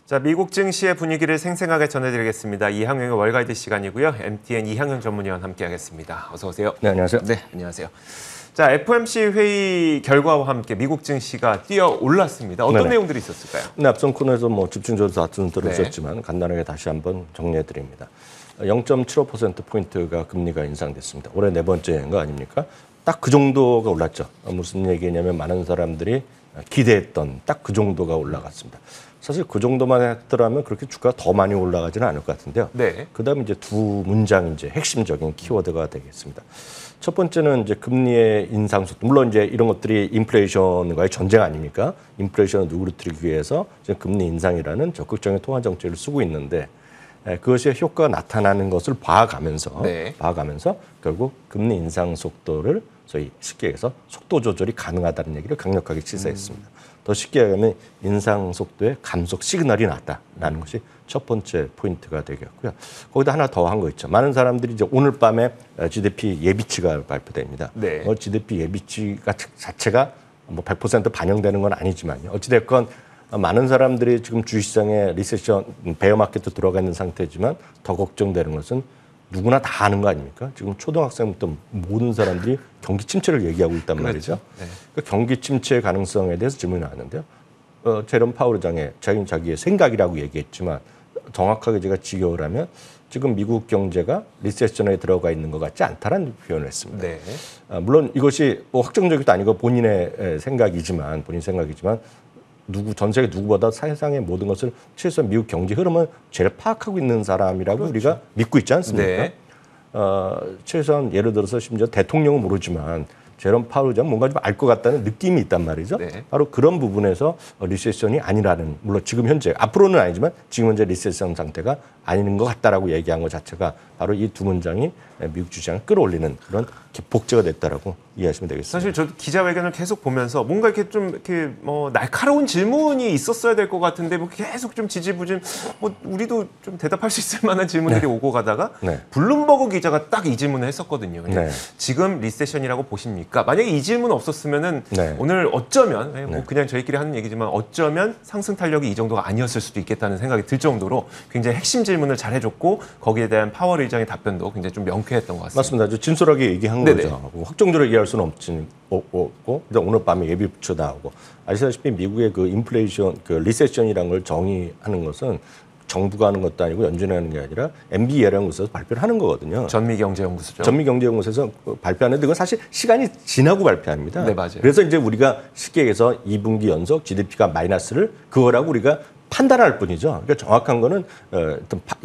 자, 미국 증시의 분위기를 생생하게 전해드리겠습니다. 이항영의 월가이드 시간이고요. MTN 이항영 전문위원 함께하겠습니다. 어서 오세요. 네, 안녕하세요. 네, 안녕하세요. 자, FOMC 회의 결과와 함께 미국 증시가 뛰어 올랐습니다. 어떤 내용들이 있었을까요? 네, 앞선 코너에서 집중적으로 다툰 들으셨지만 간단하게 다시 한번 정리해드립니다. 0.75%포인트가 금리가 인상됐습니다. 올해 네 번째인 거 아닙니까? 딱 그 정도가 올랐죠. 무슨 얘기냐면 많은 사람들이 기대했던 딱 그 정도가 올라갔습니다. 사실 그 정도만 했더라면 그렇게 주가가 더 많이 올라가지는 않을 것 같은데요. 네. 그다음에 이제 두 문장이 이제 핵심적인 키워드가 되겠습니다. 첫 번째는 이제 금리의 인상 속도. 물론 이제 이런 것들이 인플레이션과의 전쟁 아닙니까? 인플레이션을 누그러뜨리기 위해서 이제 금리 인상이라는 적극적인 통화 정책을 쓰고 있는데 그것이 효과가 나타나는 것을 봐가면서 결국 금리 인상 속도를 저희 쉽게 해서 속도 조절이 가능하다는 얘기를 강력하게 시사했습니다. 더 쉽게 하면 인상 속도의 감속 시그널이 났다라는 것이 첫 번째 포인트가 되겠고요. 거기다 하나 더 한 거 있죠. 많은 사람들이 이제 오늘 밤에 GDP 예비치가 발표됩니다. 네. GDP 예비치가 자체가 100% 반영되는 건 아니지만요. 어찌됐건 많은 사람들이 지금 주식시장에 리세션, 베어 마켓도 들어가 있는 상태지만 더 걱정되는 것은 누구나 다 아는 거 아닙니까? 지금 초등학생부터 모든 사람들이 경기 침체를 얘기하고 있단 말이죠. 네. 그러니까 경기 침체 가능성에 대해서 질문이 나왔는데요. 제롬 파월 의장의 자기의 생각이라고 얘기했지만 정확하게 제가 직역을 하면 지금 미국 경제가 리세션에 들어가 있는 것 같지 않다라는 표현을 했습니다. 네. 물론 이것이 확정적이도 아니고 본인 생각이지만 전 세계 누구보다 세상의 모든 것을 최소한 미국 경제 흐름을 제일 파악하고 있는 사람이라고 우리가 믿고 있지 않습니까? 네. 최소한 예를 들어서 심지어 대통령은 모르지만 제롬 파월 의장은 뭔가 좀 알 것 같다는 느낌이 있단 말이죠. 네. 바로 그런 부분에서 리세션이 아니라는, 물론 지금 현재, 앞으로는 아니지만 지금 현재 리세션 상태가 아닌 것 같다라고 얘기한 것 자체가 바로 이 두 문장이 미국 주식을 끌어올리는 그런 복제가 됐다라고 이해하시면 되겠습니다. 사실 저 기자회견을 계속 보면서 뭔가 이렇게 좀 이렇게 날카로운 질문이 있었어야 될 것 같은데 계속 좀 지지부진 우리도 좀 대답할 수 있을 만한 질문들이 오고 가다가 블룸버그 기자가 딱 이 질문을 했었거든요. 지금 리세션이라고 보십니까? 만약에 이 질문 없었으면은 오늘 어쩌면 그냥 저희끼리 하는 얘기지만 어쩌면 상승 탄력이 이 정도가 아니었을 수도 있겠다는 생각이 들 정도로 굉장히 핵심 질문을 잘 해줬고 거기에 대한 파월 의장의 답변도 굉장히 좀 명쾌했던 것 같습니다. 맞습니다. 아주 진솔하게 얘기한 거죠. 확정적으로 얘기할 수는 없고 일단 오늘 밤에 예비부처 나오고 아시다시피 미국의 그 인플레이션, 그 리세션이라는 걸 정의하는 것은 정부가 하는 것도 아니고 연준하는 게 아니라 MBA라는 곳에서 발표를 하는 거거든요. 전미경제연구소죠. 전미경제연구소에서 발표하는데 그건 사실 시간이 지나고 발표합니다. 네, 맞아요. 그래서 이제 우리가 쉽게 얘기해서 2분기 연속 GDP가 마이너스를 그거라고 우리가 판단할 뿐이죠. 그러니까 정확한 거는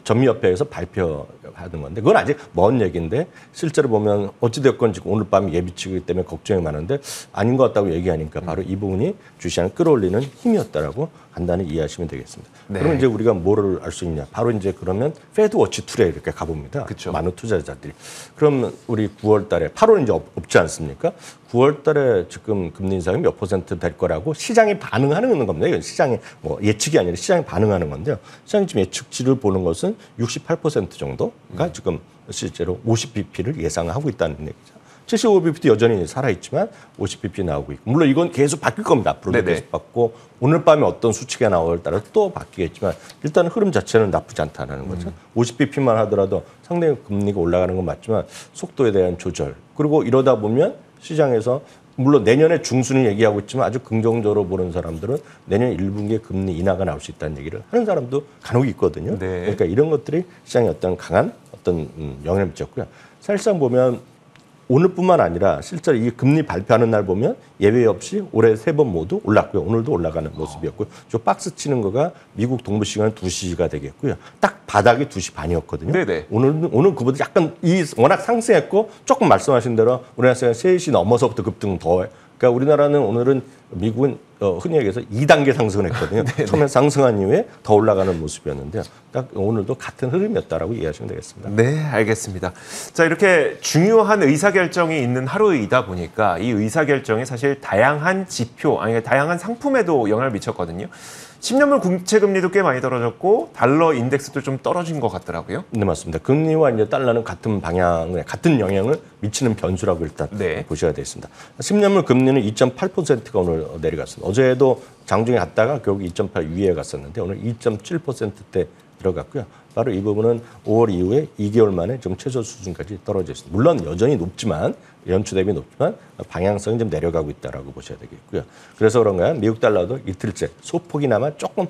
전미협회에서 발표하는 건데 그건 아직 먼 얘기인데 실제로 보면 어찌됐건 지금 오늘 밤 예비치기 때문에 걱정이 많은데 아닌 것 같다고 얘기하니까 바로 이 부분이 주시장을 끌어올리는 힘이었다라고 간단히 이해하시면 되겠습니다. 그러면 이제 우리가 뭐를 알 수 있냐? 바로 이제 그러면 페드워치 툴에 이렇게 가봅니다. 그쵸. 많은 투자자들이. 그럼 우리 9월달에 8월 이제 없지 않습니까? 9월달에 지금 금리 인상이 몇 % 될 거라고 시장이 반응하는 겁니다. 이건 시장이 예측이 아니라 시장이 반응하는 건데요. 시장이 지금 예측치를 보는 것은 68% 정도가 지금 실제로 50bp를 예상하고 있다는 얘기죠. 75bp 여전히 살아있지만 50bp 나오고 있고 물론 이건 계속 바뀔 겁니다. 앞으로도 계속 바뀌고 오늘 밤에 어떤 수치가 나오냐에 따라 또 바뀌겠지만 일단 흐름 자체는 나쁘지 않다는 거죠. 50bp만 하더라도 상당히 금리가 올라가는 건 맞지만 속도에 대한 조절 그리고 이러다 보면 시장에서 물론 내년에 중순을 얘기하고 있지만 아주 긍정적으로 보는 사람들은 내년 1분기에 금리 인하가 나올 수 있다는 얘기를 하는 사람도 간혹 있거든요. 그러니까 이런 것들이 시장에 강한 영향을 미쳤고요. 사실상 보면 오늘뿐만 아니라 실제로 이 금리 발표하는 날 보면 예외 없이 올해 3번 모두 올랐고요. 오늘도 올라가는 모습이었고요. 저 박스 치는 거가 미국 동부 시간 2시가 되겠고요. 딱 바닥이 2시 반이었거든요. 오늘 그보다 약간 워낙 상승했고 조금 말씀하신 대로 우리나라 시간 3시 넘어서부터 급등 더 그러니까 우리나라는 오늘은 미국은 흔히 얘기해서 2단계 상승을 했거든요. 처음에 상승한 이후에 더 올라가는 모습이었는데요. 딱 오늘도 같은 흐름이었다라고 이해하시면 되겠습니다. 네, 알겠습니다. 자, 이렇게 중요한 의사결정이 있는 하루이다 보니까 이 의사결정이 사실 다양한 지표, 아니 다양한 상품에도 영향을 미쳤거든요. 10년물 국채 금리도 꽤 많이 떨어졌고 달러 인덱스도 좀 떨어진 것 같더라고요. 네, 맞습니다. 금리와 이제 달러는 같은 방향에 같은 영향을 미치는 변수라고 일단 보셔야 되겠습니다. 10년물 금리는 2.8%가 오늘 오늘 내려갔습니다. 어제도 장중에 갔다가 결국 2.8 위에 갔었는데 오늘 2.7%대 들어갔고요. 바로 이 부분은 5월 이후에 2개월 만에 좀 최저 수준까지 떨어져 있습니다. 물론 여전히 높지만 연초 대비 높지만 방향성이 좀 내려가고 있다라고 보셔야 되겠고요. 그래서 그런가요? 미국 달러도 이틀째 소폭이나마 조금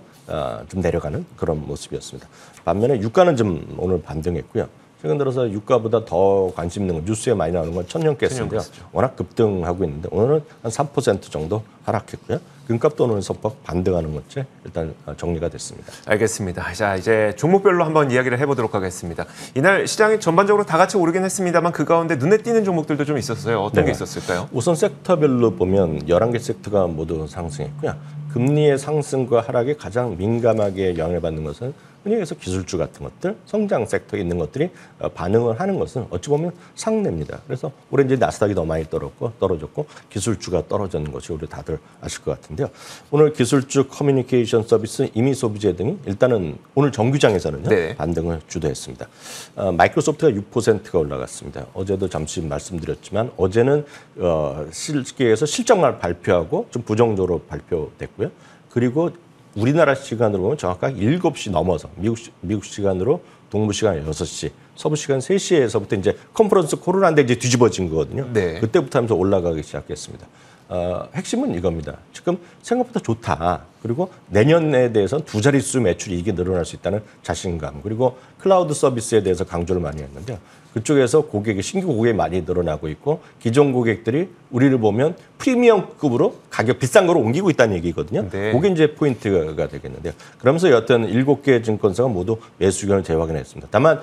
좀 내려가는 그런 모습이었습니다. 반면에 유가는 좀 오늘 반등했고요. 최근 들어서 유가보다 더 관심 있는 건 뉴스에 많이 나오는 건 천연가스인데요. 워낙 급등하고 있는데 오늘은 한 3% 정도 하락했고요. 금값도 오늘 소폭 반등하는 것째 일단 정리가 됐습니다. 알겠습니다. 자, 이제 종목별로 한번 이야기를 해보도록 하겠습니다. 이날 시장이 전반적으로 다 같이 오르긴 했습니다만 그 가운데 눈에 띄는 종목들도 좀 있었어요. 어떤 게 있었을까요? 우선 섹터별로 보면 11개 섹터가 모두 상승했고요. 금리의 상승과 하락에 가장 민감하게 영향을 받는 것은 흔히 해서 기술주 같은 것들, 성장 섹터에 있는 것들이 반응을 하는 것은 어찌 보면 상례입니다. 그래서 올해 이제 나스닥이 더 많이 떨어졌고 기술주가 떨어지는 것이 우리 다들 아실 것 같은데요. 오늘 기술주, 커뮤니케이션 서비스, 임의 소비재 등이 일단은 오늘 정규장에서는요. 네. 반등을 주도했습니다. 마이크로소프트가 6%가 올라갔습니다. 어제도 잠시 말씀드렸지만 어제는 실기에서 실적만 발표하고 좀 부정적으로 발표됐고요. 그리고 우리나라 시간으로 보면 정확하게 7시 넘어서 미국 시간으로 동부 시간 6시, 서부 시간 3시에서부터 이제 컨퍼런스 콜을 하는데 이제 뒤집어진 거거든요. 네. 그때부터 하면서 올라가기 시작했습니다. 핵심은 이겁니다. 지금 생각보다 좋다. 그리고 내년에 대해서는 두 자릿수 매출이 이게 늘어날 수 있다는 자신감. 그리고 클라우드 서비스에 대해서 강조를 많이 했는데요. 그쪽에서 신규 고객이 많이 늘어나고 있고 기존 고객들이 우리를 보면 프리미엄급으로 가격 비싼 거로 옮기고 있다는 얘기거든요. 네. 그게 이제 포인트가 되겠는데요. 그러면서 여튼 7개 증권사가 모두 매수 의견을 재확인했습니다. 다만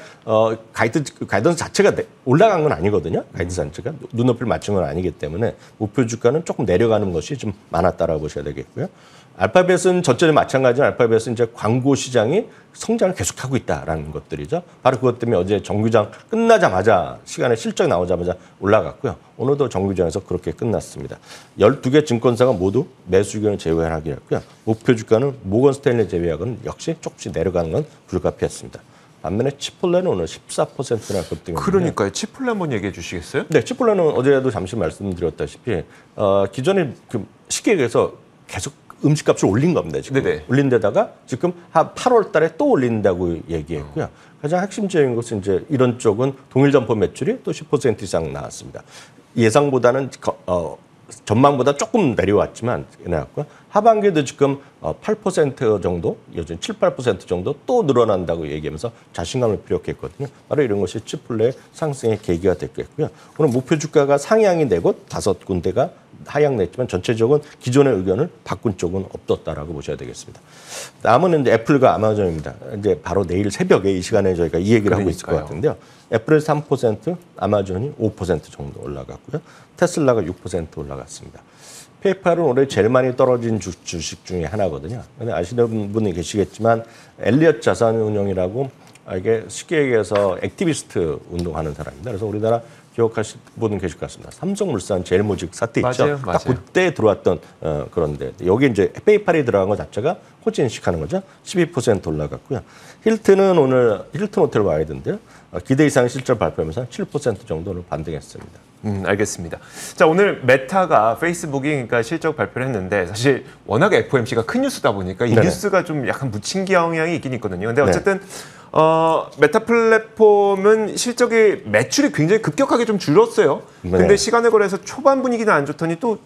가이던스 자체가 올라간 건 아니거든요. 가이던스 자체가 눈높이를 맞춘 건 아니기 때문에 목표 주가는 조금 내려가는 것이 좀 많았다라고 보셔야 되겠고요. 알파벳은 전체는 마찬가지로 알파벳은 이제 광고 시장이 성장을 계속하고 있다라는 것들이죠. 바로 그것 때문에 어제 정규장 끝나자마자 시간에 실적 나오자마자 올라갔고요. 오늘도 정규장에서 그렇게 끝났습니다. 12개 증권사가 모두 매수 의견을 제외하기로 했고요. 목표 주가는 모건 스탠리 제외하고는 역시 조금씩 내려가는 건 불가피했습니다. 반면에 치폴레는 오늘 14%나 급등했는데. 그러니까요. 치폴레 한번 얘기해 주시겠어요? 네, 치폴레는 어제도 잠시 말씀드렸다시피 기존에 그 시계에서 계속 음식값을 올린 겁니다. 지금 네네. 올린 데다가 지금 한 8월 달에 또 올린다고 얘기했고요. 가장 핵심적인 것은 이제 이런 쪽은 동일 점포 매출이 또 10% 이상 나왔습니다. 예상보다는 전망보다 조금 내려왔지만 하반기에도 지금 8% 정도, 요즘 7, 8% 정도 또 늘어난다고 얘기하면서 자신감을 피력했거든요. 바로 이런 것이 치폴레의 상승의 계기가 됐겠고요. 오늘 목표 주가가 상향이 되고 5군데가 하향 냈지만 전체적으로 기존의 의견을 바꾼 쪽은 없었다라고 보셔야 되겠습니다. 남은 이제 애플과 아마존입니다. 이제 바로 내일 새벽에 이 시간에 저희가 이 얘기를 하고 있을 것 같은데요. 애플은 3%, 아마존이 5% 정도 올라갔고요. 테슬라가 6% 올라갔습니다. 페이팔은 올해 제일 많이 떨어진 주식 중에 하나거든요. 근데 아시는 분이 계시겠지만 엘리엇 자산운용이라고 이게 쉽게 얘기해서 액티비스트 운동하는 사람입니다. 그래서 우리나라 기억하실 분은 계실 것 같습니다. 삼성물산 제일모직 사태 있죠. 맞아요. 딱 그때 들어왔던 그런데 여기 이제 페이팔이 들어간 것 자체가 호진식하는 거죠. 12% 올라갔고요. 힐튼은 오늘 힐튼 호텔 와이드인데요. 기대 이상 실적 발표하면서 7% 정도를 반등했습니다. 알겠습니다. 자, 오늘 메타가 페이스북이 그러니까 실적 발표를 했는데 사실 워낙 FOMC가 큰 뉴스다 보니까 이 네네. 뉴스가 좀 약간 묻힌 경향이 있긴 있거든요. 근데 어쨌든 메타 플랫폼은 실적이 매출이 굉장히 급격하게 좀 줄었어요. 근데 네. 시간에 걸려서 초반 분위기는 안 좋더니 또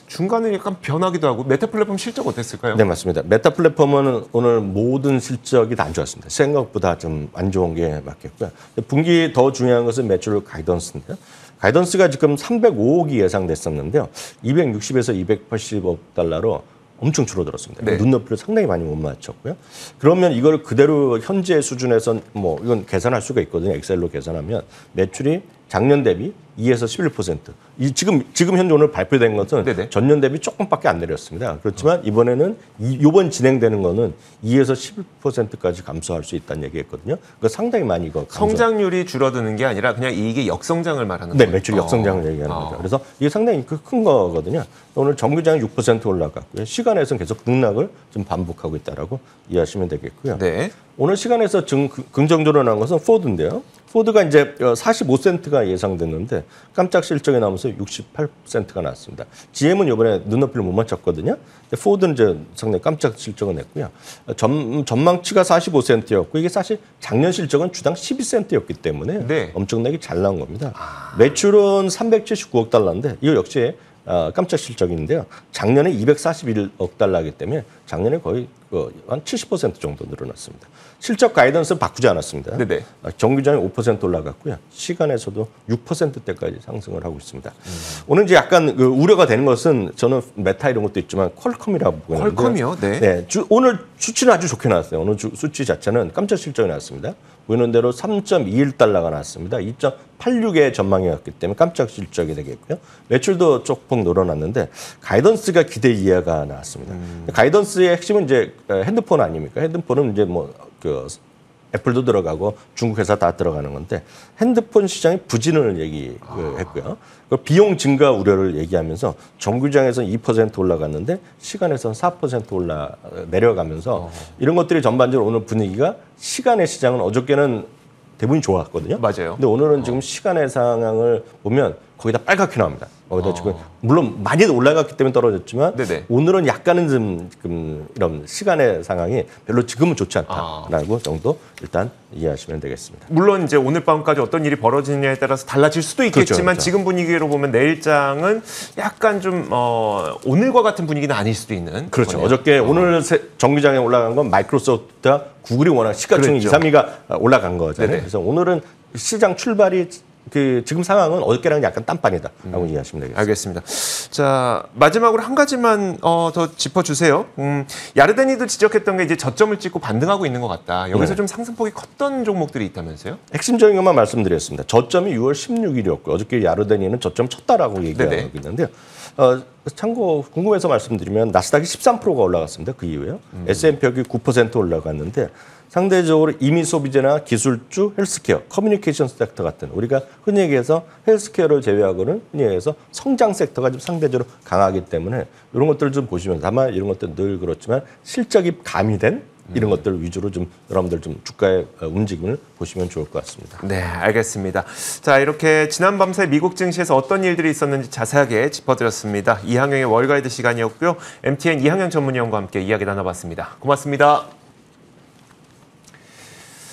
중간에 약간 변하기도 하고 메타 플랫폼 실적 어땠을까요? 네, 맞습니다. 메타 플랫폼은 오늘 모든 실적이 다 안 좋았습니다. 생각보다 좀 안 좋은 게 맞겠고요. 분기 더 중요한 것은 매출 가이던스인데요. 가이던스가 지금 305억이 예상됐었는데요. 260에서 280억 달러로 엄청 줄어들었습니다. 네. 눈높이를 상당히 많이 못 맞췄고요. 그러면 이걸 그대로 현재 수준에서 뭐 이건 계산할 수가 있거든요. 엑셀로 계산하면 매출이 작년 대비 2에서 11%. 지금 현재 오늘 발표된 것은 네네. 전년 대비 조금밖에 안 내렸습니다. 그렇지만 이번에는 이번 진행되는 거는 2에서 11%까지 감소할 수 있다는 얘기했거든요. 그러니까 상당히 많이 이거 성장률이 줄어드는 게 아니라 그냥 이게 역성장을 말하는 거예요. 네, 매출 역성장을 얘기하는 거죠. 그래서 이게 상당히 큰 거거든요. 오늘 정규장이 6% 올라갔고요. 시간에서는 계속 등락을 좀 반복하고 있다라고 이해하시면 되겠고요. 네. 오늘 시간에서 긍정적으로 나온 것은 포드인데요. 포드가 이제 45센트가 예상됐는데 깜짝 실적이 나오면서 68센트가 나왔습니다. GM은 이번에 눈높이를 못 맞췄거든요. 포드는 이제 상당히 깜짝 실적을 냈고요. 전망치가 45센트였고 이게 사실 작년 실적은 주당 12센트였기 때문에 네. 엄청나게 잘 나온 겁니다. 매출은 379억 달러인데 이거 역시 깜짝 실적인데요. 작년에 241억 달러이기 때문에 작년에 거의 한 70% 정도 늘어났습니다. 실적 가이던스는 바꾸지 않았습니다. 네네. 정규장이 5% 올라갔고요. 시간에서도 6%대까지 상승을 하고 있습니다. 오늘 이제 약간 우려가 되는 것은 저는 메타 이런 것도 있지만 퀄컴이라고 보는데 퀄컴이요? 네. 네, 오늘 수치는 아주 좋게 나왔어요. 오늘 수치 자체는 깜짝 실적이 나왔습니다. 보이는 대로 3.21달러가 나왔습니다. 2.86의 전망이었기 때문에 깜짝 실적이 되겠고요. 매출도 조금 늘어났는데 가이던스가 기대 이하가 나왔습니다. 가이던스의 핵심은 이제 핸드폰 아닙니까? 핸드폰은 이제 애플도 들어가고 중국 회사 다 들어가는 건데 핸드폰 시장의 부진을 얘기했고요. 비용 증가 우려를 얘기하면서 정규장에서는 2% 올라갔는데 시간에서는 4% 내려가면서 이런 것들이 전반적으로 오늘 분위기가 시간의 시장은 어저께는 대부분이 좋았거든요. 맞아요. 근데 오늘은 지금 시간의 상황을 보면 거기다 빨갛게 나옵니다. 거기다 지금 물론 많이 올라갔기 때문에 떨어졌지만 네네. 오늘은 약간은 좀 이런 시간의 상황이 별로 지금은 좋지 않다라고 정도 일단 이해하시면 되겠습니다. 물론 이제 오늘 밤까지 어떤 일이 벌어지느냐에 따라서 달라질 수도 있겠지만 그렇죠. 지금 분위기로 보면 내일장은 약간 좀 오늘과 같은 분위기는 아닐 수도 있는. 그렇죠. 거네요. 어저께 오늘 정규장에 올라간 건 마이크로소프트와 구글이 워낙 시가총액 그랬죠. 2, 3위가 올라간 거잖아요. 네네. 그래서 오늘은 시장 출발이 지금 상황은 어저께랑 약간 딴판이다라고 이해하시면 되겠습니다. 알겠습니다. 자, 마지막으로 한 가지만 더 짚어주세요. 야르데니도 지적했던 게 이제 저점을 찍고 반등하고 있는 것 같다. 여기서 네. 좀 상승폭이 컸던 종목들이 있다면서요? 핵심적인 것만 말씀드렸습니다. 저점이 6월 16일이었고 어저께 야르데니는 저점 쳤다라고 얘기하고 네네. 있는데요. 참고 궁금해서 말씀드리면 나스닥이 13%가 올라갔습니다. 그 이후에요. S&P 9% 올라갔는데 상대적으로 이미 소비재나 기술주, 헬스케어, 커뮤니케이션 섹터 같은 우리가 흔히 얘기해서 헬스케어를 제외하고는 흔히 얘기해서 성장 섹터가 좀 상대적으로 강하기 때문에 이런 것들을 좀 보시면 다만 이런 것들 늘 그렇지만 실적이 가미된 이런 것들 위주로 좀 여러분들 좀 주가의 움직임을 보시면 좋을 것 같습니다. 네, 알겠습니다. 자, 이렇게 지난 밤새 미국 증시에서 어떤 일들이 있었는지 자세하게 짚어드렸습니다. 이항영의 월가이드 시간이었고요. MTN 이항영 전문위원과 함께 이야기 나눠봤습니다. 고맙습니다.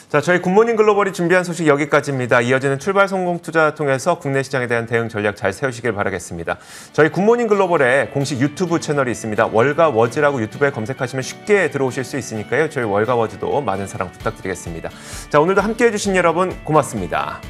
자, 저희 굿모닝 글로벌이 준비한 소식 여기까지입니다. 이어지는 출발 성공 투자 통해서 국내 시장에 대한 대응 전략 잘 세우시길 바라겠습니다. 저희 굿모닝 글로벌에 공식 유튜브 채널이 있습니다. 월가워즈라고 유튜브에 검색하시면 쉽게 들어오실 수 있으니까요. 저희 월가워즈도 많은 사랑 부탁드리겠습니다. 자, 오늘도 함께해 주신 여러분 고맙습니다.